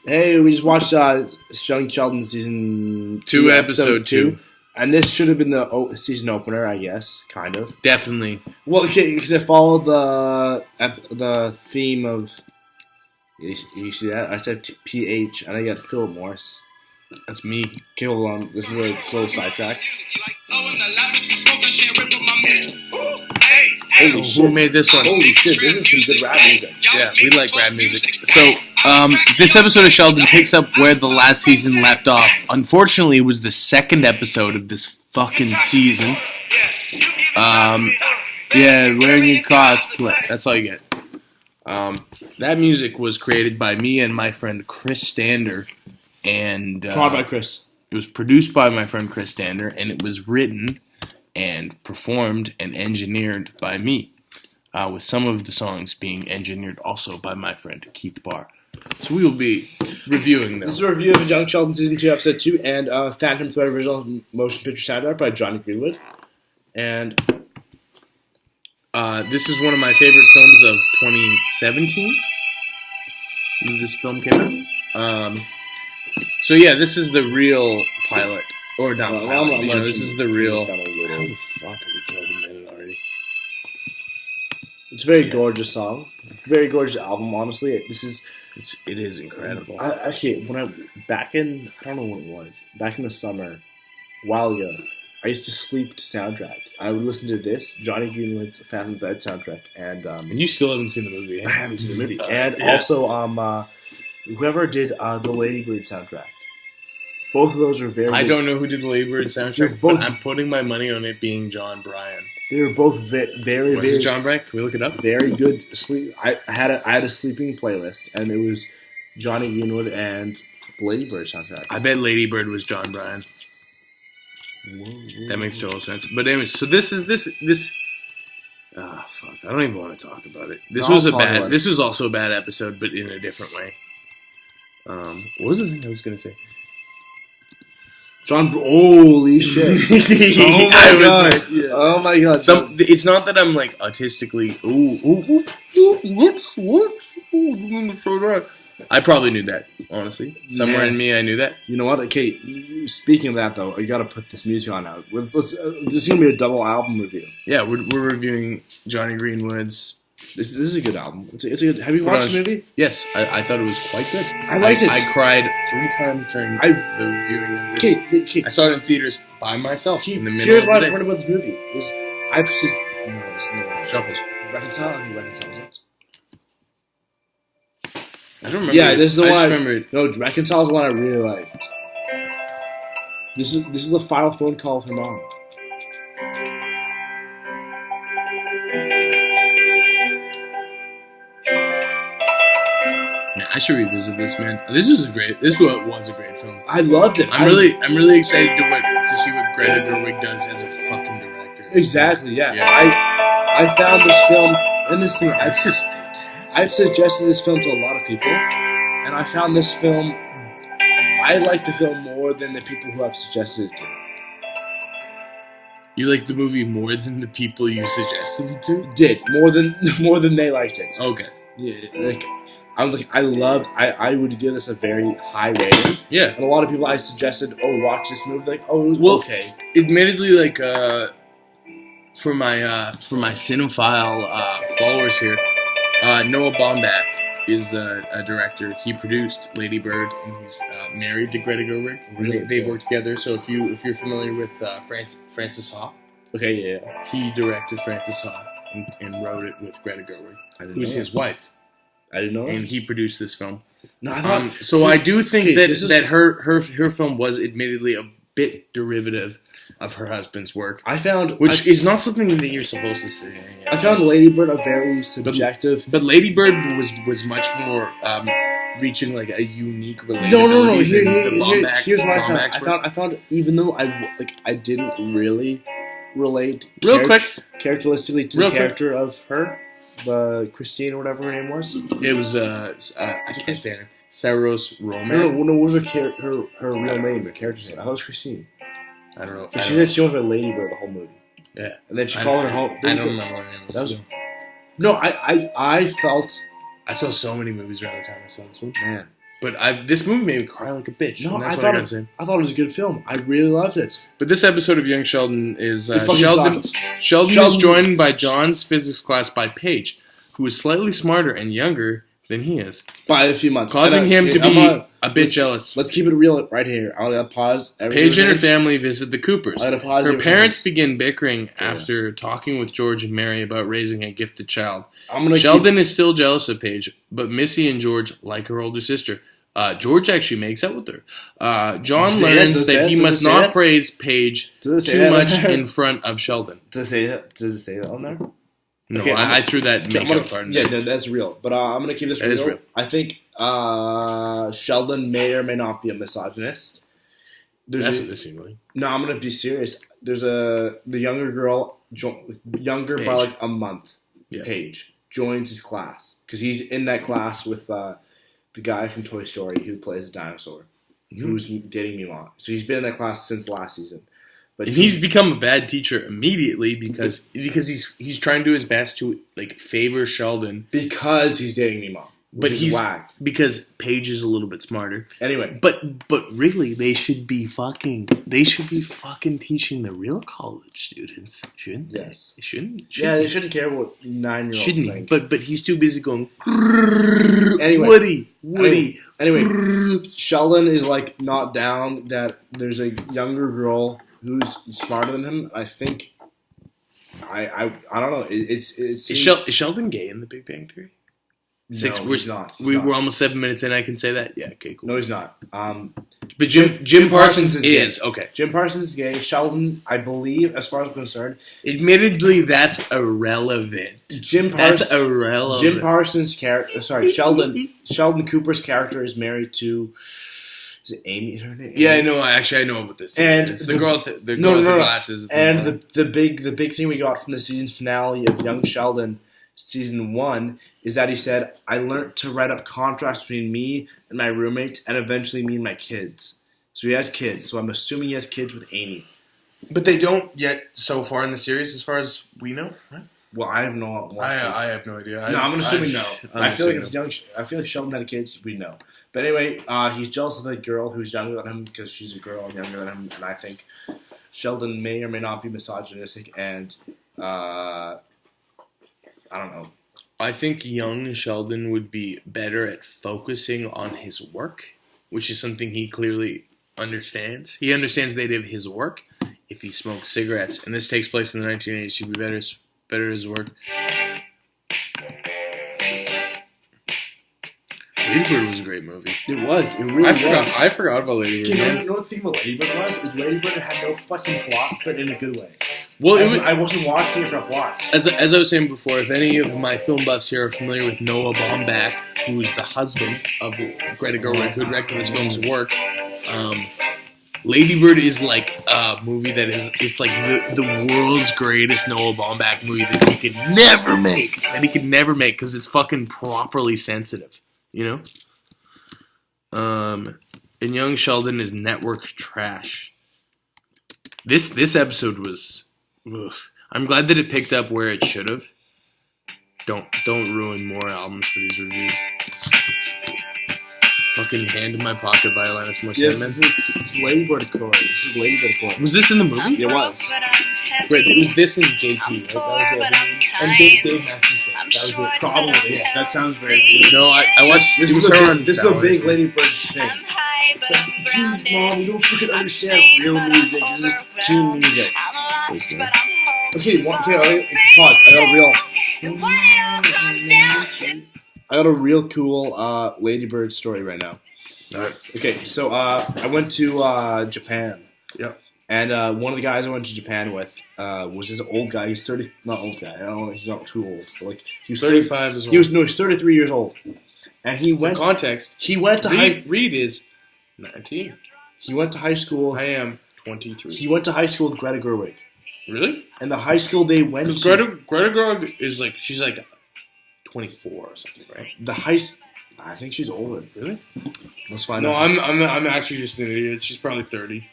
Hey, we just watched Sheldon season 2, episode 2. And this should have been the season opener, I guess, kind of. Definitely. Well, okay, because it followed the theme of... You see that? I typed PH, and I got Philip Morris. That's me. Okay, hold on. This is a slow sidetrack. Holy shit. Who made this one? Holy shit, this is some good rap music. Yeah, we like rap music. So, this episode of Sheldon picks up where the last season left off. Unfortunately, it was the second episode of this fucking season. Yeah, wearing your cosplay. That's all you get. That music was created by me and my friend Chris Stander. And Brought by Chris. It was produced by my friend Chris Stander, and it was written and performed and engineered by me, with some of the songs being engineered also by my friend Keith Barr. So we will be reviewing them. This is a review of Young Sheldon Season 2, Episode 2, and Phantom Thread original motion picture soundtrack by Johnny Greenwood. And this is one of my favorite films of 2017. This film came out. So yeah, this is the real pilot. Or not pilot. This is the real... How the fuck have we killed a minute already? It's a very gorgeous song. Very gorgeous album, honestly. It is incredible. Back in... I don't know when it was. Back in the summer, a while ago, I used to sleep to soundtracks. I would listen to this, Johnny Greenwood's Phantom Thread soundtrack, and you still haven't seen the movie, eh? I haven't seen the movie. Also, whoever did the Lady Bird soundtrack. Both of those are very... I don't know who did the Lady Bird soundtrack, but I'm putting my money on it being John Bryan. They were both very... Was it John Bryan? Can we look it up? Very good sleep. I had a sleeping playlist, and it was Johnny Greenwood and Lady Bird soundtrack. I bet Lady Bird was John Bryan. That makes total sense. But anyways, so this. Ah, fuck! I don't even want to talk about it. This was also a bad episode, but in a different way. What was the thing I was gonna say? Holy shit! Oh my god! It's not that I'm like autistically. I probably knew that, honestly. Somewhere in me, I knew that. You know what? Okay, speaking of that, though, you got to put this music on now. This is gonna be a double album review. Yeah, we're reviewing Johnny Greenwood's. This is a good album. It's a good. Have you watched the movie? Yes, I thought it was quite good. I liked it. I cried 3 times during the viewing of this. Okay. I saw it in theaters by myself in the middle of the day. Here's what I heard about this movie. Shuffle. Reconcile. He reconciles it. I don't remember. Yeah, this is the one. I just remember. No, Reconcile is the one I really liked. This is the final phone call with her mom. I should revisit this, man. This was a great film. I loved it. I'm really excited to see what Greta Gerwig does as a fucking director. Exactly, yeah. I found this film, and this thing, It's just fantastic. I've suggested this film to a lot of people, and I found this film, I like the film more than the people who I've suggested it to. You like the movie more than the people you suggested it to? Did. More than they liked it. Okay. Yeah, I would give this a very high rating. Yeah. And a lot of people I suggested, watch this movie, it was okay. Admittedly, for my cinephile followers here, Noah Baumbach is a director. He produced Lady Bird, and he's married to Greta Gerwig. Really? They've worked together. So if you're familiar with Francis Ha, okay, yeah, he directed Francis Ha and wrote it with Greta Gerwig, who's his wife. I didn't know that. And he produced this film. No, I do think that her film was admittedly a bit derivative of her husband's work. Which is not something that you're supposed to say. I found Lady Bird a very subjective. But Lady Bird was much more reaching like a unique relatability. No. Here's what I found. Even though I didn't really relate characteristically to the character of her. Christine or whatever her name was. It was I can't say her name. Saros Roman. No, what was her real name? Her character's name. I thought it was Christine. I don't know. She said she wanted a Lady Bird the whole movie. Yeah. And then she called her home. I don't remember what her name was. No, I felt. I saw so many movies around the time I saw this one. Man, But this movie made me cry like a bitch. No, I thought it was a good film. I really loved it. But this episode of Young Sheldon is Sheldon is joined by John's physics class by Paige, who is slightly smarter and younger than he is. By a few months. Causing him to be a bit jealous. Let's keep it real right here. I'm going to pause. Paige and her family visit the Coopers. Her parents begin bickering after talking with George and Mary about raising a gifted child. Sheldon is still jealous of Paige, but Missy and George like her older sister. George actually makes out with her. John learns that he must not praise Paige too much in front of Sheldon. Does it say that on there? No, okay, I threw that makeup part in there. Yeah, no, that's real. But I'm going to keep this real. It is real. I think Sheldon may or may not be a misogynist. That's what this seemed like. No, I'm going to be serious. There's the younger girl, younger by like a month, Paige, joins his class. Because he's in that class with the guy from Toy Story who plays the dinosaur, who's dating Mima. So he's been in that class since last season. But he's become a bad teacher immediately because he's trying to do his best to like favor Sheldon because he's dating Mima. But he's whack because Paige is a little bit smarter. Anyway, but really they should be fucking teaching the real college students, shouldn't they? Yes, shouldn't. Yeah, they shouldn't care what 9-year-olds think. But he's too busy going. Anyway, Woody. Anyway, Sheldon is like not down that there's a younger girl who's smarter than him. I think. I don't know. Is Sheldon gay in The Big Bang Theory? No, he's not. We're almost 7 minutes in. I can say that. Yeah. Okay. Cool. No, he's not. But Jim Parsons is okay. Jim Parsons is gay. Sheldon, I believe, as far as I'm concerned, admittedly, that's irrelevant. That's irrelevant. Jim Parsons' character. Sorry, Sheldon Cooper's character is married to. Is it Amy? Her name? Yeah, I know. Actually, I know about this. And it's the girl with the glasses. And the big thing we got from the season finale of Young Sheldon. Season 1 is that he said, I learned to write up contracts between me and my roommates and eventually me and my kids. So he has kids. So I'm assuming he has kids with Amy. But they don't yet so far in the series as far as we know, right? Well, I have no I have no idea. No, I'm assuming no. I feel like Sheldon had kids, we know. But anyway, he's jealous of a girl who's younger than him because she's a girl and younger than him. And I think Sheldon may or may not be misogynistic and I don't know. I think young Sheldon would be better at focusing on his work, which is something he clearly understands. He understands the idea of his work if he smoked cigarettes. And this takes place in the 1980s. He'd be better at his work. Lady Bird was a great movie. It was. It really was. I forgot about Lady Bird. You know what the thing about Lady Bird was? Is Lady Bird had no fucking plot, but in a good way. Well, I wasn't watching it for a plot. As I was saying before, if any of my film buffs here are familiar with Noah Baumbach, who's the husband of Greta Gerwig, who directed this film's work, Lady Bird is like a movie that it's like the world's greatest Noah Baumbach movie that he could never make. Because it's fucking properly sensitive, you know? And Young Sheldon is network trash. This episode was... Ugh. I'm glad that it picked up where it should have. Don't ruin more albums for these reviews. Fucking Hand in My Pocket by Alanis Morissette. Yes, this is Lady Bird Chorus. Was this in the movie? It was. Right, it was this in JT, right? That was it. And Dave Matthews. That was it. Probably, yeah. That sounds very good. No, I watched... This is a big Lady Bird thing. It's like, Mom, you don't freaking understand real music. This is teen music. Okay, pause. I got a real cool Lady Bird story right now. Alright. Okay, so I went to Japan. Yep. And one of the guys I went to Japan with was this old guy. He's 30. Not old guy. I don't know. He's not too old. But like he was 35 as well. He's 33 years old. And he went. For context. He went to Reed is 19. He went to high school. I am 23. He went to high school with Greta Gerwig. Really? And the high school they went to. Greta Gerwig is like, she's like 24 or something, right? I think she's older. Really? Let's find out. No, I'm actually just an idiot. She's probably 30.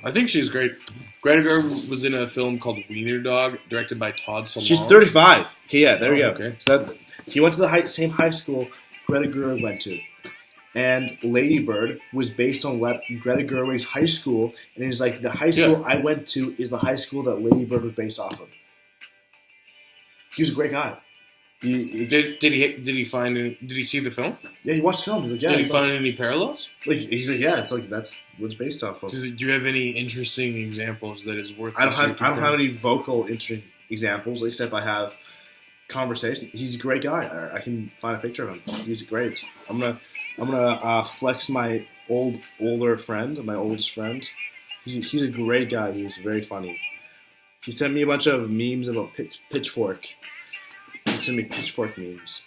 I think she's great. Greta Gerwig was in a film called Wiener Dog, directed by Todd Solondz. She's 35. Okay, yeah, there we go. Okay. So he went to the same high school Greta Gerwig went to. And Lady Bird was based on Greta Gerwig's high school, and it's like the high school I went to is the high school that Lady Bird was based off of. He was a great guy. Did he see the film? Yeah, he watched the film. He's like, yeah. Did he find any parallels? He's like, yeah, it's like that's what it's based off of. Do you have any interesting examples that is worth? I don't have any vocal interesting examples, except I have conversation. He's a great guy. I can find a picture of him. He's great. I'm gonna flex my older friend, my oldest friend. He's a great guy. He was very funny. He sent me a bunch of memes about Pitchfork. He sent me Pitchfork memes.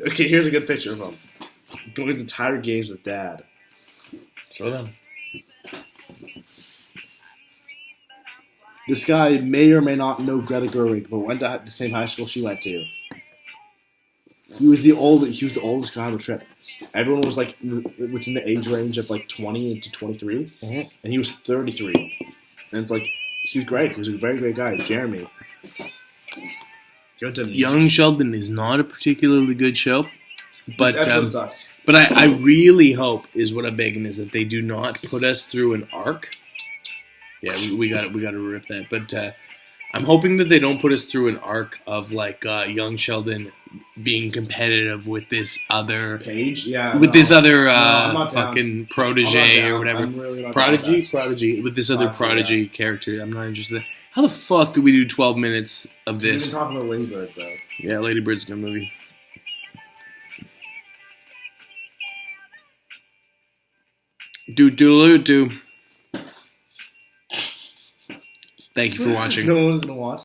Okay, here's a good picture of him. Going to Tiger games with Dad. Show them. This guy may or may not know Greta Gerwig, but went to the same high school she went to. He was the oldest guy on the trip. Everyone was like within the age range of like 20 to 23, and he was 33. And it's like he was great. He was a very great guy. Jeremy. Young Sheldon is not a particularly good show, but I really hope is what I'm begging is that they do not put us through an arc. Yeah, we got to rip that. But I'm hoping that they don't put us through an arc of like young Sheldon being competitive with this other this other fucking protege or whatever. Really prodigy with this other prodigy character. I'm not interested. How the fuck do we do 12 minutes of this? We've been talking about Lady Bird, though. Yeah, Lady Bird's a good movie. Do. Thank you for watching. No one's gonna watch.